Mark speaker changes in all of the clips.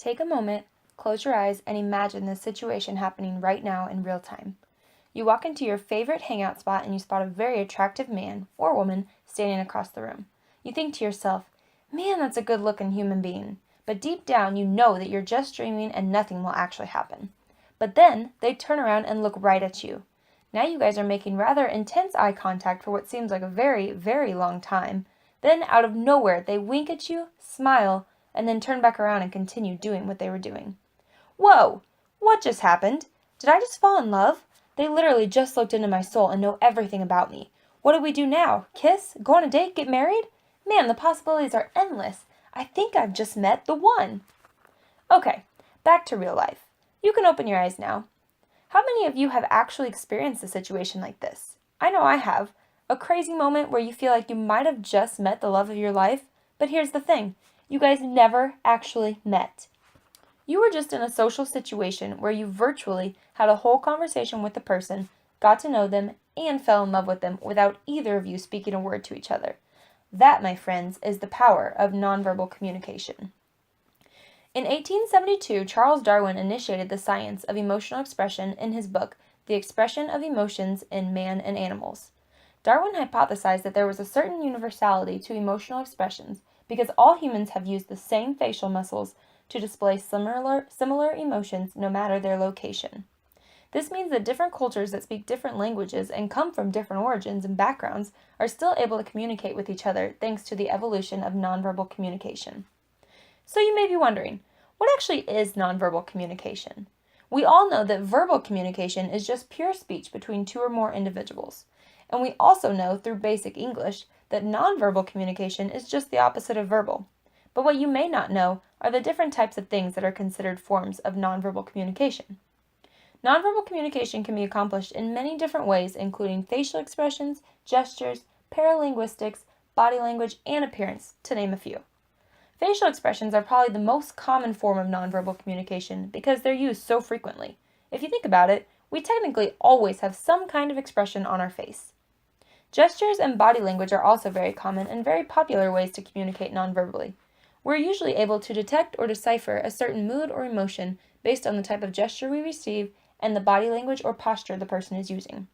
Speaker 1: Take a moment, close your eyes, and imagine this situation happening right now in real time. You walk into your favorite hangout spot and you spot a very attractive man or woman standing across the room. You think to yourself, man, that's a good-looking human being. But deep down, you know that you're just dreaming and nothing will actually happen. But then, they turn around and look right at you. Now you guys are making rather intense eye contact for what seems like a very, very long time. Then, out of nowhere, they wink at you, smile, and then turn back around and continue doing what they were doing. Whoa! What just happened? Did I just fall in love? They literally just looked into my soul and know everything about me. What do we do now? Kiss? Go on a date? Get married? Man, the possibilities are endless. I think I've just met the one. Okay, back to real life. You can open your eyes now. How many of you have actually experienced a situation like this? I know I have. A crazy moment where you feel like you might have just met the love of your life, but here's the thing. You guys never actually met. You were just in a social situation where you virtually had a whole conversation with the person, got to know them, and fell in love with them without either of you speaking a word to each other. That, my friends, is the power of nonverbal communication. In 1872, Charles Darwin initiated the science of emotional expression in his book, The Expression of Emotions in Man and Animals. Darwin hypothesized that there was a certain universality to emotional expressions because all humans have used the same facial muscles to display similar emotions no matter their location. This means that different cultures that speak different languages and come from different origins and backgrounds are still able to communicate with each other thanks to the evolution of nonverbal communication. So you may be wondering, what actually is nonverbal communication? We all know that verbal communication is just pure speech between two or more individuals. And we also know through basic English that nonverbal communication is just the opposite of verbal. But what you may not know are the different types of things that are considered forms of nonverbal communication. Nonverbal communication can be accomplished in many different ways, including facial expressions, gestures, paralinguistics, body language, and appearance, to name a few. Facial expressions are probably the most common form of nonverbal communication because they're used so frequently. If you think about it, we technically always have some kind of expression on our face. Gestures and body language are also very common and very popular ways to communicate nonverbally. We're usually able to detect or decipher a certain mood or emotion based on the type of gesture we receive and the body language or posture the person is using.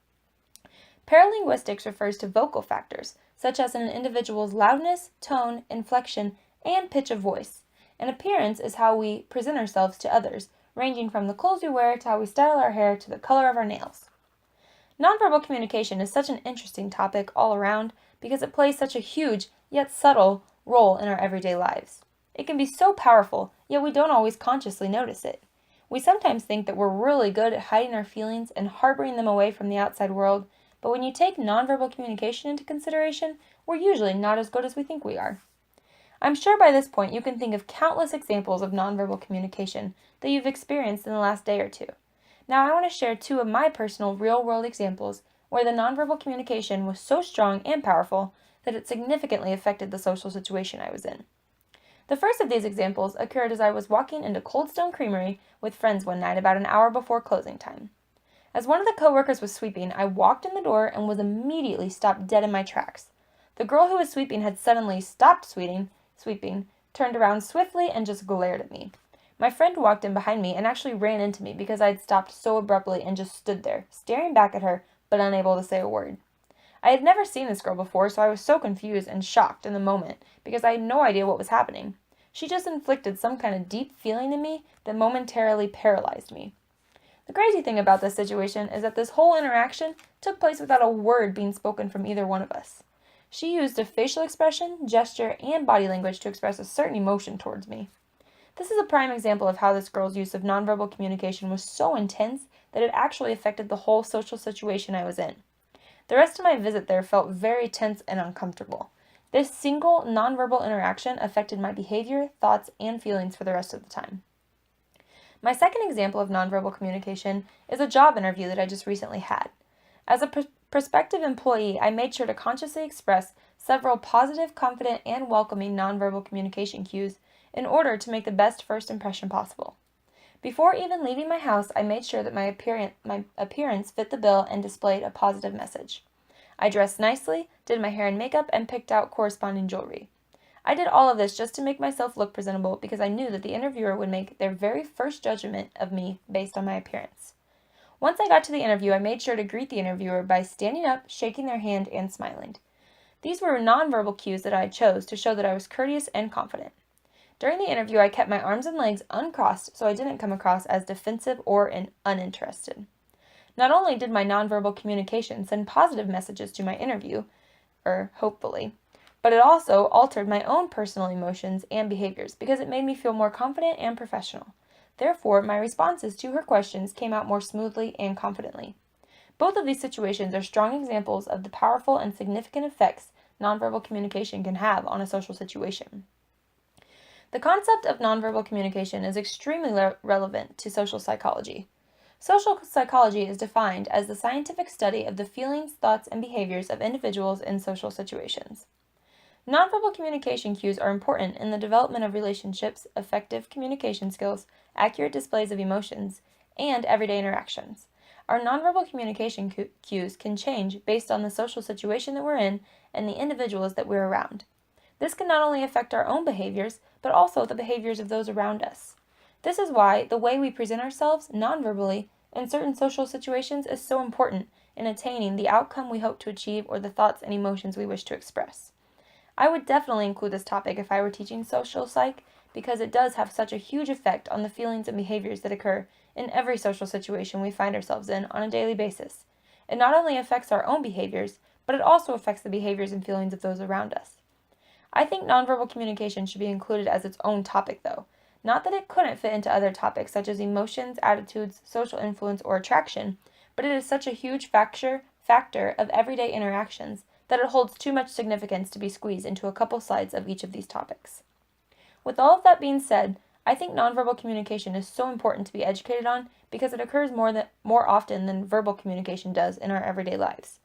Speaker 1: Paralinguistics refers to vocal factors, such as an individual's loudness, tone, inflection, and pitch of voice. And appearance is how we present ourselves to others, ranging from the clothes we wear to how we style our hair to the color of our nails. Nonverbal communication is such an interesting topic all around because it plays such a huge, yet subtle, role in our everyday lives. It can be so powerful, yet we don't always consciously notice it. We sometimes think that we're really good at hiding our feelings and harboring them away from the outside world, but when you take nonverbal communication into consideration, we're usually not as good as we think we are. I'm sure by this point you can think of countless examples of nonverbal communication that you've experienced in the last day or two. Now I want to share two of my personal real-world examples where the nonverbal communication was so strong and powerful that it significantly affected the social situation I was in. The first of these examples occurred as I was walking into Cold Stone Creamery with friends one night about an hour before closing time. As one of the coworkers was sweeping, I walked in the door and was immediately stopped dead in my tracks. The girl who was sweeping had suddenly stopped sweeping, turned around swiftly, and just glared at me. My friend walked in behind me and actually ran into me because I had stopped so abruptly and just stood there, staring back at her, but unable to say a word. I had never seen this girl before, so I was so confused and shocked in the moment because I had no idea what was happening. She just inflicted some kind of deep feeling in me that momentarily paralyzed me. The crazy thing about this situation is that this whole interaction took place without a word being spoken from either one of us. She used a facial expression, gesture, and body language to express a certain emotion towards me. This is a prime example of how this girl's use of nonverbal communication was so intense that it actually affected the whole social situation I was in. The rest of my visit there felt very tense and uncomfortable. This single nonverbal interaction affected my behavior, thoughts, and feelings for the rest of the time. My second example of nonverbal communication is a job interview that I just recently had. As a prospective employee, I made sure to consciously express several positive, confident, and welcoming nonverbal communication cues in order to make the best first impression possible. Before even leaving my house, I made sure that my appearance fit the bill and displayed a positive message. I dressed nicely, did my hair and makeup, and picked out corresponding jewelry. I did all of this just to make myself look presentable because I knew that the interviewer would make their very first judgment of me based on my appearance. Once I got to the interview, I made sure to greet the interviewer by standing up, shaking their hand, and smiling. These were nonverbal cues that I chose to show that I was courteous and confident. During the interview, I kept my arms and legs uncrossed so I didn't come across as defensive or uninterested. Not only did my nonverbal communication send positive messages to my interview, hopefully, but it also altered my own personal emotions and behaviors because it made me feel more confident and professional. Therefore, my responses to her questions came out more smoothly and confidently. Both of these situations are strong examples of the powerful and significant effects nonverbal communication can have on a social situation. The concept of nonverbal communication is extremely relevant to social psychology. Social psychology is defined as the scientific study of the feelings, thoughts, and behaviors of individuals in social situations. Nonverbal communication cues are important in the development of relationships, effective communication skills, accurate displays of emotions, and everyday interactions. Our nonverbal communication cues can change based on the social situation that we're in and the individuals that we're around. This can not only affect our own behaviors, but also the behaviors of those around us. This is why the way we present ourselves nonverbally in certain social situations is so important in attaining the outcome we hope to achieve or the thoughts and emotions we wish to express. I would definitely include this topic if I were teaching social psych because it does have such a huge effect on the feelings and behaviors that occur in every social situation we find ourselves in on a daily basis. It not only affects our own behaviors, but it also affects the behaviors and feelings of those around us. I think nonverbal communication should be included as its own topic, though. Not that it couldn't fit into other topics such as emotions, attitudes, social influence, or attraction, but it is such a huge factor of everyday interactions that it holds too much significance to be squeezed into a couple slides of each of these topics. With all of that being said, I think nonverbal communication is so important to be educated on because it occurs more often than verbal communication does in our everyday lives.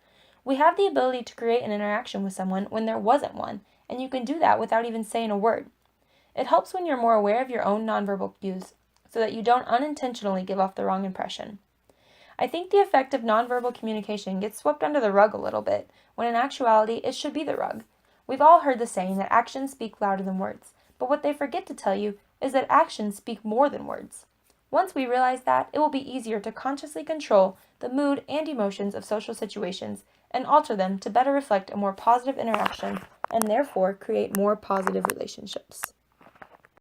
Speaker 1: We have the ability to create an interaction with someone when there wasn't one, and you can do that without even saying a word. It helps when you're more aware of your own nonverbal cues so that you don't unintentionally give off the wrong impression. I think the effect of nonverbal communication gets swept under the rug a little bit, when in actuality it should be the rug. We've all heard the saying that actions speak louder than words, but what they forget to tell you is that actions speak more than words. Once we realize that, it will be easier to consciously control the mood and emotions of social situations and alter them to better reflect a more positive interaction and therefore create more positive relationships.